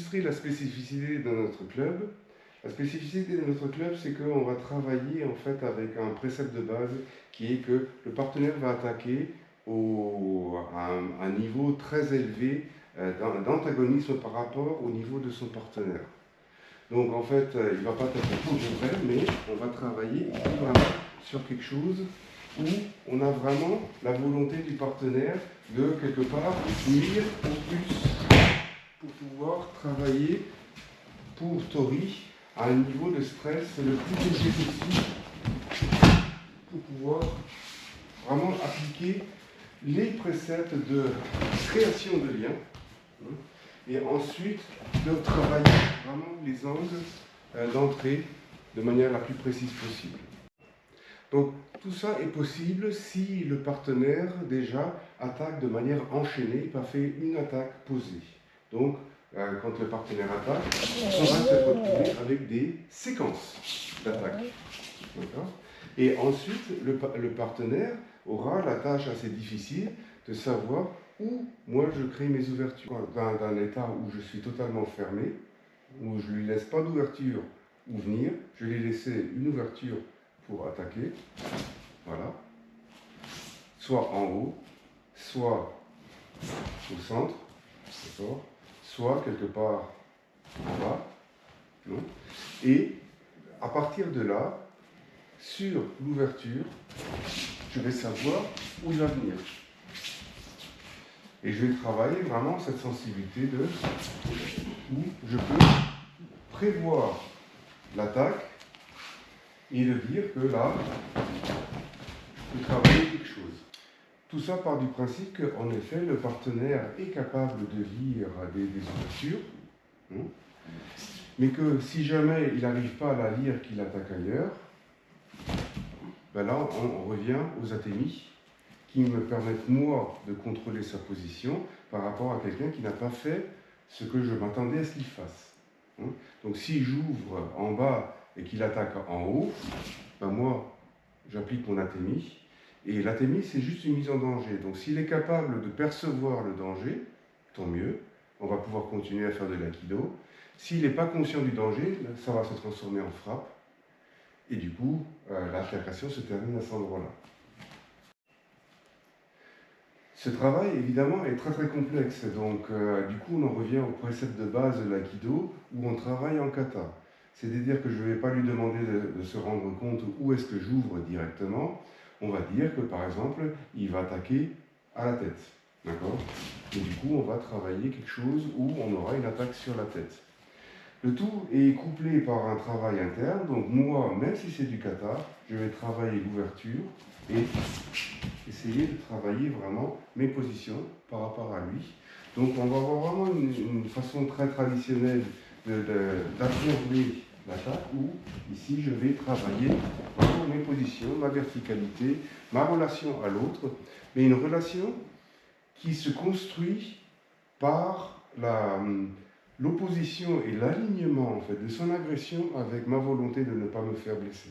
illustrer la spécificité de notre club, la spécificité de notre club, c'est qu'on va travailler en fait avec un précepte de base qui est que le partenaire va attaquer à un niveau très élevé d'antagonisme par rapport au niveau de son partenaire. Donc en fait, il ne va pas attaquer pour de vrai, mais on va travailler vraiment sur quelque chose où on a vraiment la volonté du partenaire de quelque part nuire au plus pour pouvoir travailler pour Tori à un niveau de stress le plus élevé possible pour pouvoir vraiment appliquer les préceptes de création de liens et ensuite de travailler vraiment les angles d'entrée de manière la plus précise possible. Donc tout ça est possible si le partenaire déjà attaque de manière enchaînée, pas fait une attaque posée. Donc quand le partenaire attaque, on va se retrouver avec des séquences d'attaque. Et ensuite, le partenaire aura la tâche assez difficile de savoir où moi je crée mes ouvertures. D'un état où je suis totalement fermé, où je ne lui laisse pas d'ouverture où venir, je lui ai laissé une ouverture pour attaquer, voilà, soit en haut, soit au centre, d'accord, soit quelque part en bas, non. Et à partir de là, sur l'ouverture, je vais savoir où il va venir. Et je vais travailler vraiment cette sensibilité de où je peux prévoir l'attaque et de dire que là, je peux travailler quelque chose. Tout ça part du principe qu'en effet, le partenaire est capable de lire des ouvertures, mais que si jamais il n'arrive pas à la lire, qu'il attaque ailleurs, ben là, on revient aux athémies qui me permettent, moi, de contrôler sa position par rapport à quelqu'un qui n'a pas fait ce que je m'attendais à ce qu'il fasse. Donc si j'ouvre en bas et qu'il attaque en haut, ben moi, j'applique mon athémie. Et l'athémie, c'est juste une mise en danger. Donc s'il est capable de percevoir le danger, tant mieux, on va pouvoir continuer à faire de l'aïkido. S'il n'est pas conscient du danger, ça va se transformer en frappe. Et du coup, l'altercation se termine à cet endroit-là. Ce travail, évidemment, est très très complexe. Donc, du coup, on en revient au précepte de base de l'aïkido, où on travaille en kata. C'est-à-dire que je ne vais pas lui demander de se rendre compte où est-ce que j'ouvre directement. On va dire que, par exemple, il va attaquer à la tête. D'accord ? Et du coup, on va travailler quelque chose où on aura une attaque sur la tête. Le tout est couplé par un travail interne. Donc moi, même si c'est du kata, je vais travailler l'ouverture et essayer de travailler vraiment mes positions par rapport à lui. Donc on va avoir vraiment une façon très traditionnelle d'appréhender l'attaque où ici je vais travailler vraiment mes positions, ma verticalité, ma relation à l'autre, mais une relation qui se construit par l'opposition et l'alignement en fait, de son agression avec ma volonté de ne pas me faire blesser.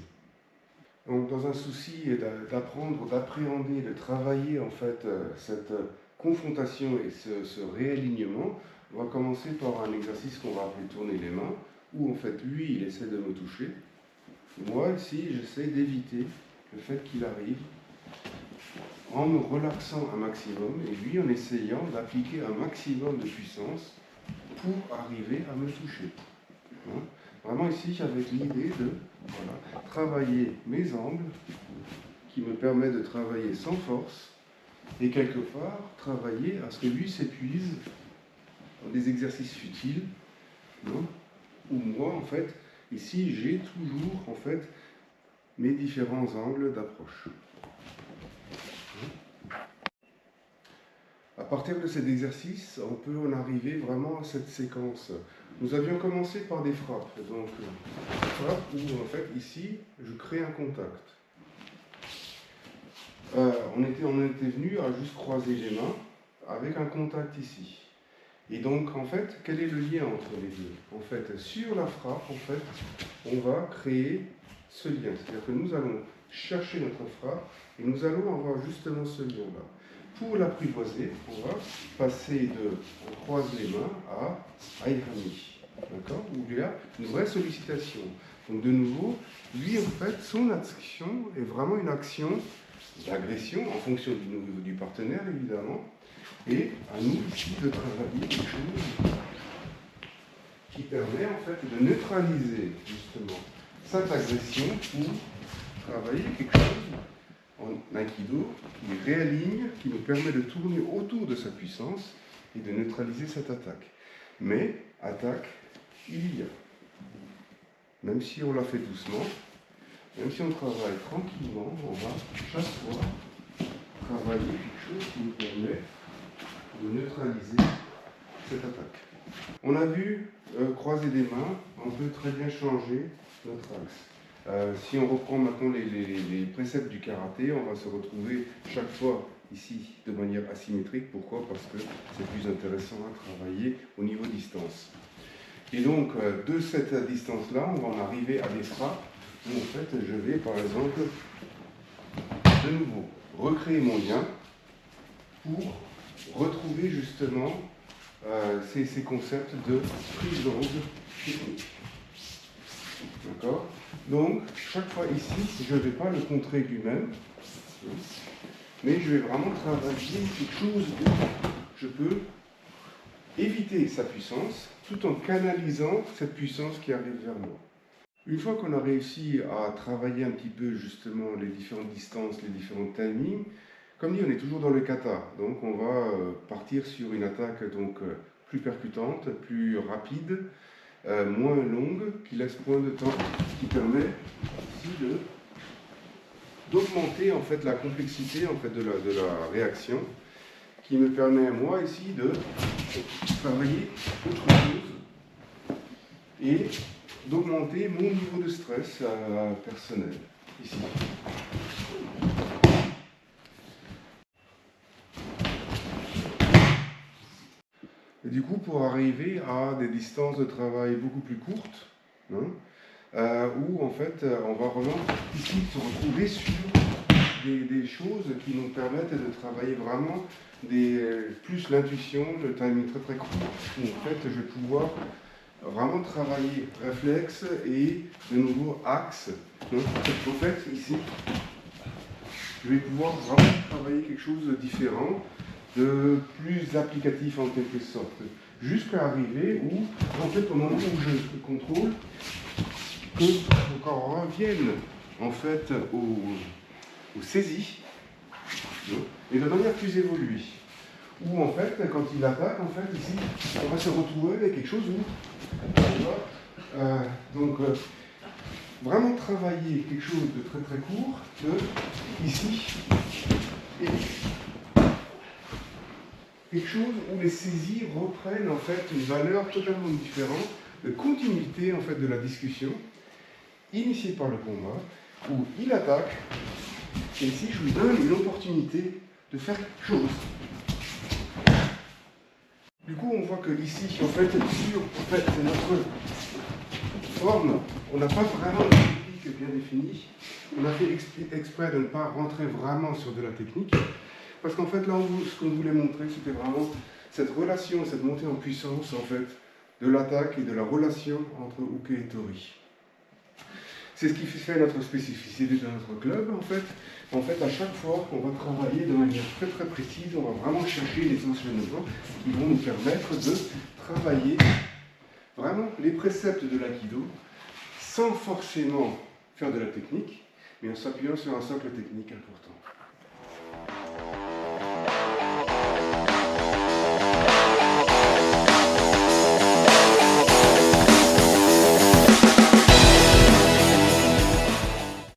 Donc dans un souci d'apprendre, d'appréhender, de travailler en fait cette confrontation et ce réalignement, on va commencer par un exercice qu'on va appeler tourner les mains, où en fait lui il essaie de me toucher. Moi ici j'essaie d'éviter le fait qu'il arrive en me relaxant un maximum et lui en essayant d'appliquer un maximum de puissance pour arriver à me toucher. Vraiment ici avec l'idée de travailler mes angles qui me permet de travailler sans force et quelque part travailler à ce que lui s'épuise dans des exercices futiles où moi en fait ici j'ai toujours en fait mes différents angles d'approche. À partir de cet exercice, on peut en arriver vraiment à cette séquence. Nous avions commencé par des frappes. Donc, frappe où, en fait, ici, je crée un contact. On était venu à juste croiser les mains avec un contact ici. Et donc, en fait, quel est le lien entre les deux? En fait, sur la frappe, en fait, on va créer ce lien. C'est-à-dire que nous allons chercher notre frappe et nous allons avoir justement ce lien-là. pour l'apprivoiser, on va passer de on croise les mains à Irami. D'accord? Où il y a une vraie sollicitation. Donc de nouveau, lui en fait, son action est vraiment une action d'agression en fonction du niveau du partenaire évidemment. Et à nous ici de travailler quelque chose qui permet en fait de neutraliser justement cette agression pour travailler quelque chose en Aikido qui réaligne, qui nous permet de tourner autour de sa puissance et de neutraliser cette attaque. Mais attaque, il y a. Même si on la fait doucement, même si on travaille tranquillement, on va chaque fois travailler quelque chose qui nous permet de neutraliser cette attaque. On a vu croiser des mains, on peut très bien changer notre axe. Si on reprend maintenant les préceptes du karaté, on va se retrouver chaque fois ici de manière asymétrique. Pourquoi? Parce que c'est plus intéressant à travailler au niveau distance. Et donc, de cette distance-là, on va en arriver à des frappes où en fait je vais par exemple de nouveau recréer mon lien pour retrouver justement ces concepts de prise d'angle technique. D'accord? Donc, chaque fois ici, je ne vais pas le contrer lui-même, mais je vais vraiment travailler quelque chose où je peux éviter sa puissance tout en canalisant cette puissance qui arrive vers moi. Une fois qu'on a réussi à travailler un petit peu justement les différentes distances, les différents timings, comme dit, on est toujours dans le kata, donc on va partir sur une attaque donc, plus percutante, plus rapide, moins longue, qui laisse moins de temps, qui permet aussi d'augmenter en fait la complexité en fait de la réaction, qui me permet à moi ici de travailler autre chose et d'augmenter mon niveau de stress personnel ici. Et du coup, pour arriver à des distances de travail beaucoup plus courtes, où en fait on va vraiment ici se retrouver sur des choses qui nous permettent de travailler vraiment plus l'intuition, le timing très très court, où en fait je vais pouvoir vraiment travailler réflexe et de nouveau axe. Donc, en fait ici, je vais pouvoir vraiment travailler quelque chose de différent, de plus applicatif en quelque sorte, jusqu'à arriver où, en fait, au moment où je contrôle, qu'on revienne en fait aux saisies, et de manière plus évoluée. Où en fait, quand il attaque, en fait, ici, on va se retrouver avec quelque chose où on va vraiment travailler quelque chose de très très court, ici, et quelque chose où les saisies reprennent en fait une valeur totalement différente de continuité en fait de la discussion initiée par le combat, où il attaque, et ici je lui donne une opportunité de faire quelque chose. Du coup, on voit que ici, en fait, sur notre forme, on n'a pas vraiment de technique bien définie. On a fait exprès de ne pas rentrer vraiment sur de la technique, parce qu'en fait, là, ce qu'on voulait montrer, c'était vraiment cette relation, cette montée en puissance, en fait, de l'attaque et de la relation entre Uke et Tori. C'est ce qui fait notre spécificité de notre club, en fait. En fait, à chaque fois, on va travailler de manière très très précise, on va vraiment chercher les enchaînements qui vont nous permettre de travailler vraiment les préceptes de l'aïkido sans forcément faire de la technique, mais en s'appuyant sur un socle technique important.